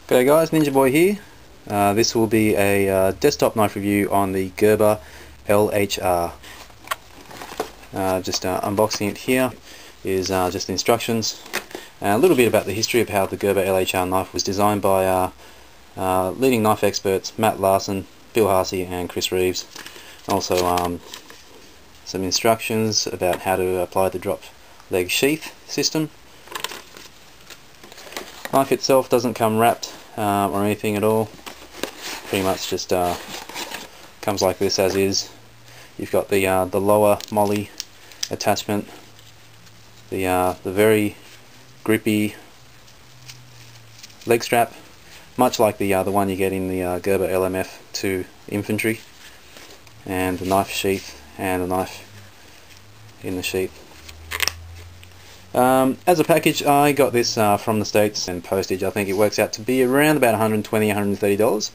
G'day guys, Ninja Boy here. This will be a desktop knife review on the Gerber LHR. Just unboxing it here is just instructions. A little bit about the history of how the Gerber LHR knife was designed by leading knife experts Matt Larson, Bill Harsey and Chris Reeves. Also some instructions about how to apply the drop leg sheath system. Knife itself doesn't come wrapped or anything at all. Pretty much just comes like this as is. You've got the lower molly attachment, the very grippy leg strap, much like the one you get in the Gerber LMF2 infantry, and the knife sheath and the knife in the sheath. As a package, I got this from the States, and postage I think it works out to be around about $120, $130.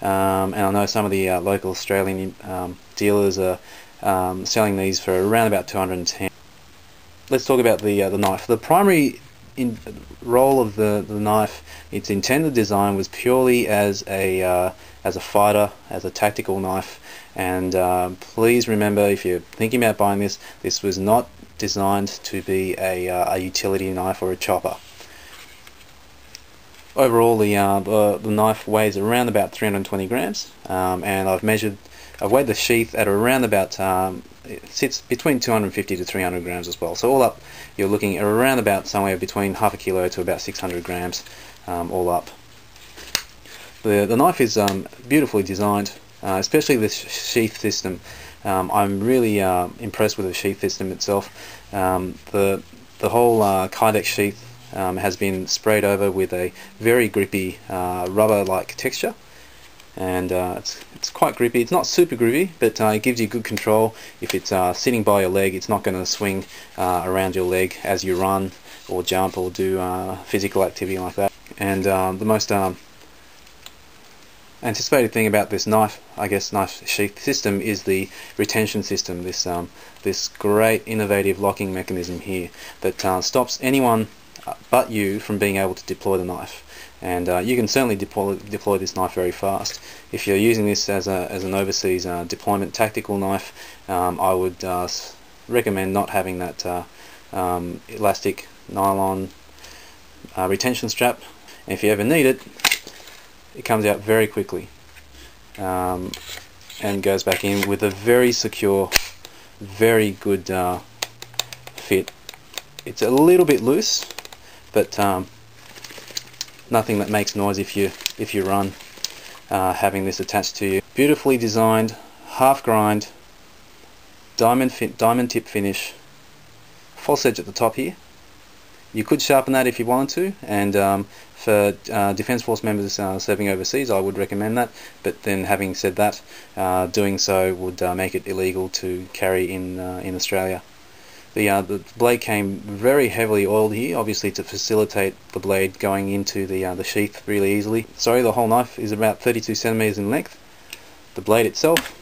And I know some of the local Australian dealers are selling these for around about $210. Let's talk about the knife. The primary role of the knife, its intended design was purely as a fighter, as a tactical knife. And please remember, if you're thinking about buying this, this was not designed to be a utility knife or a chopper. Overall, the knife weighs around about 320 grams, and I've weighed the sheath at around about, it sits between 250 to 300 grams as well. So all up, you're looking at around about somewhere between half a kilo to about 600 grams, all up. The knife is beautifully designed, especially the sheath system. I'm really impressed with the sheath system itself. The whole Kydex sheath has been sprayed over with a very grippy rubber-like texture, and it's quite grippy. It's not super grippy, but it gives you good control. If it's sitting by your leg, it's not going to swing around your leg as you run or jump or do physical activity like that. And the most anticipated thing about this knife, I guess, knife sheath system is the retention system. This great innovative locking mechanism here that stops anyone but you from being able to deploy the knife. And you can certainly deploy this knife very fast. If you're using this as an overseas deployment tactical knife, I would recommend not having that elastic nylon retention strap. And if you ever need it, it comes out very quickly and goes back in with a very secure, very good fit. It's a little bit loose, but nothing that makes noise if you run having this attached to you. Beautifully designed, half grind, diamond tip finish, false edge at the top here. You could sharpen that if you wanted to, and for Defence Force members serving overseas, I would recommend that. But then, having said that, doing so would make it illegal to carry in Australia. The blade came very heavily oiled here, obviously to facilitate the blade going into the sheath really easily. Sorry, the whole knife is about 32 centimeters in length. The blade itself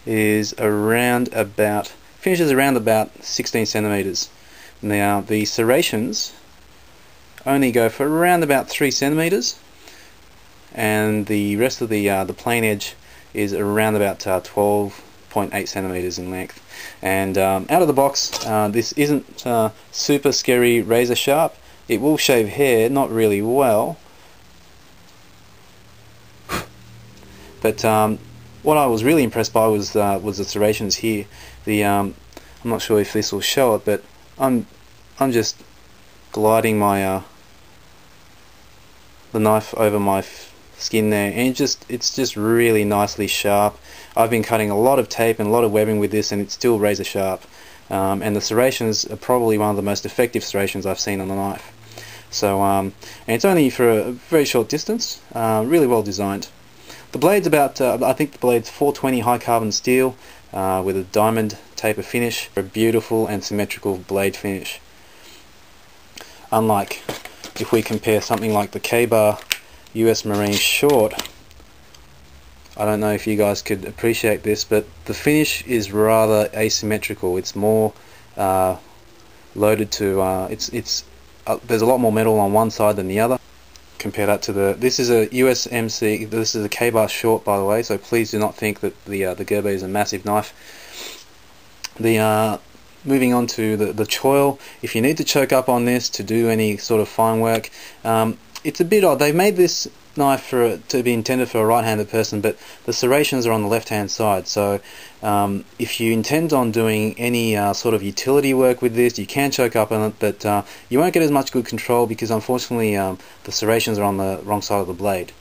is finishes around about 16 centimeters. Now the serrations only go for around about 3 centimeters, and the rest of the plain edge is around about 12.8 centimeters in length. And out of the box, this isn't super scary razor sharp. It will shave hair, not really well, but what I was really impressed by was the serrations here. I'm not sure if this will show it, but I'm just gliding my the knife over my skin there, and it's just really nicely sharp. I've been cutting a lot of tape and a lot of webbing with this, and it's still razor sharp. And the serrations are probably one of the most effective serrations I've seen on the knife. So and it's only for a very short distance. Really well designed. The blade's about I think the blade's 420 high carbon steel with a diamond taper finish, a beautiful and symmetrical blade finish. Unlike if we compare something like the Kabar US Marine Short, I don't know if you guys could appreciate this, but the finish is rather asymmetrical. It's more loaded to it's there's a lot more metal on one side than the other. Compare that to this is a USMC, this is a Kabar short, by the way, so please do not think that the Gerber is a massive knife. Moving on to the choil, if you need to choke up on this to do any sort of fine work, it's a bit odd. They've made this knife to be intended for a right-handed person, but the serrations are on the left-hand side, so if you intend on doing any sort of utility work with this, you can choke up on it, but you won't get as much good control because unfortunately the serrations are on the wrong side of the blade.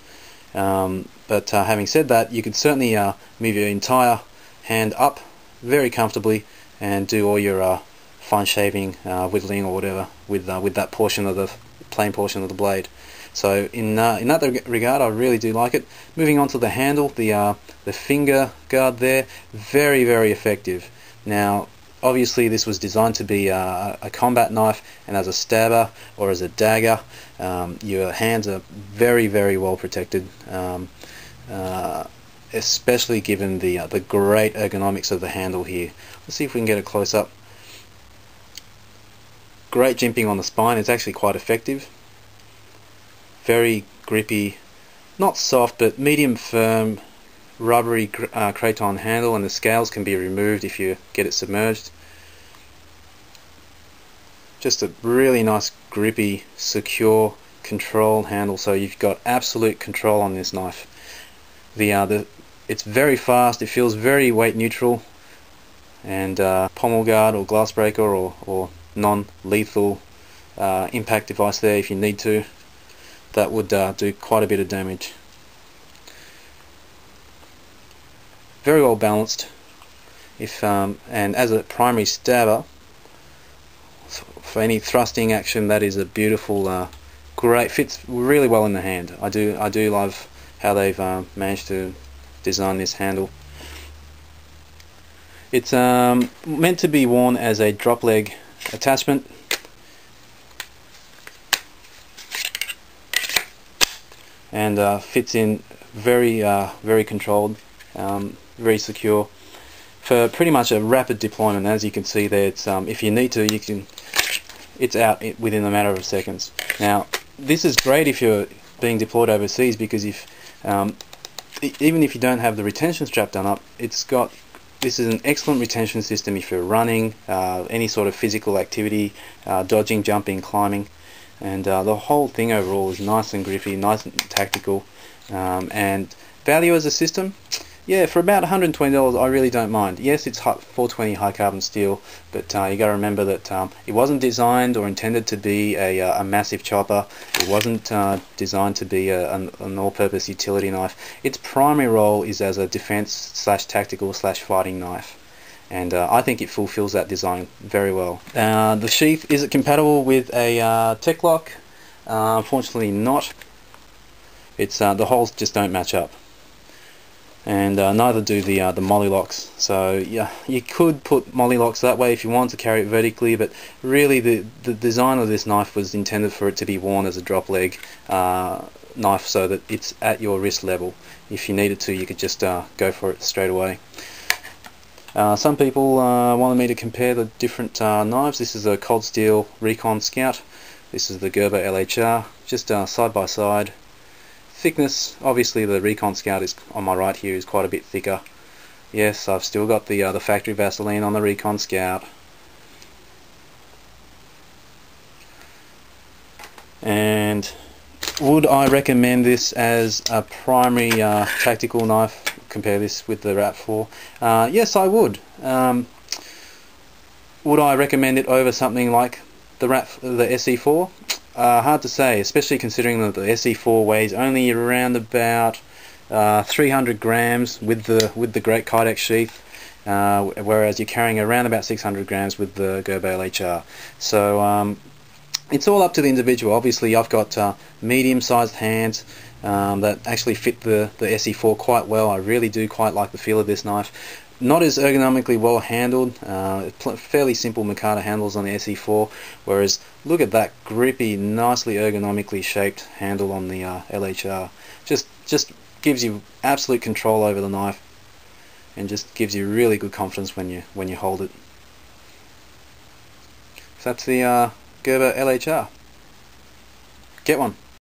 But having said that, you could certainly move your entire hand up very comfortably and do all your fine shaving, whittling or whatever with that portion of the plain portion of the blade. So in that regard, I really do like it. Moving on to the handle, the finger guard there, very, very effective. Now, obviously this was designed to be a combat knife, and as a stabber or as a dagger, your hands are very, very well protected, especially given the great ergonomics of the handle here. Let's see if we can get a close-up. Great jimping on the spine, it's actually quite effective. Very grippy, not soft but medium firm, rubbery craton handle, and the scales can be removed if you get it submerged. Just a really nice grippy, secure, controlled handle, so you've got absolute control on this knife. It's very fast, it feels very weight neutral, and pommel guard or glass breaker or non-lethal impact device there if you need to. That would do quite a bit of damage. Very well balanced. And as a primary stabber, for any thrusting action, that is a beautiful, great, fits really well in the hand. I do love how they've managed to design this handle. It's meant to be worn as a drop leg attachment. And fits in very very controlled, very secure for pretty much a rapid deployment. As you can see there, it's if you need to, it's out within a matter of seconds. Now this is great if you're being deployed overseas, because even if you don't have the retention strap done up, this is an excellent retention system if you're running, any sort of physical activity, dodging, jumping, climbing. And the whole thing overall is nice and grippy, nice and tactical, and value as a system, yeah, for about $120 I really don't mind. Yes, it's 420 high carbon steel, but you got to remember that it wasn't designed or intended to be a massive chopper. It wasn't designed to be an all-purpose utility knife. Its primary role is as a defense / tactical / fighting knife. And I think it fulfills that design very well. The sheath, is it compatible with a tech lock? Unfortunately not. It's the holes just don't match up, and neither do the molly locks. So yeah, you could put molly locks that way if you want to carry it vertically, but really the design of this knife was intended for it to be worn as a drop leg knife, so that it's at your wrist level. If you needed to, you could just go for it straight away. Some people wanted me to compare the different knives. This is a Cold Steel Recon Scout. This is the Gerber LHR, just side by side. Thickness, obviously the Recon Scout is on my right here is quite a bit thicker. Yes, I've still got the factory Vaseline on the Recon Scout. And would I recommend this as a primary tactical knife? Compare this with the ESEE-4? Yes, I would. Would I recommend it over something like the ESEE-4? Hard to say, especially considering that the ESEE-4 weighs only around about 300 grams with the great Kydex sheath, whereas you're carrying around about 600 grams with the Gerber LHR. So it's all up to the individual. Obviously, I've got medium-sized hands that actually fit the ESEE-4 quite well. I really do quite like the feel of this knife. Not as ergonomically well handled, fairly simple Mikata handles on the ESEE-4, whereas look at that grippy, nicely ergonomically shaped handle on the LHR. Just gives you absolute control over the knife, and just gives you really good confidence when you hold it. So that's the Gerber LHR. get one.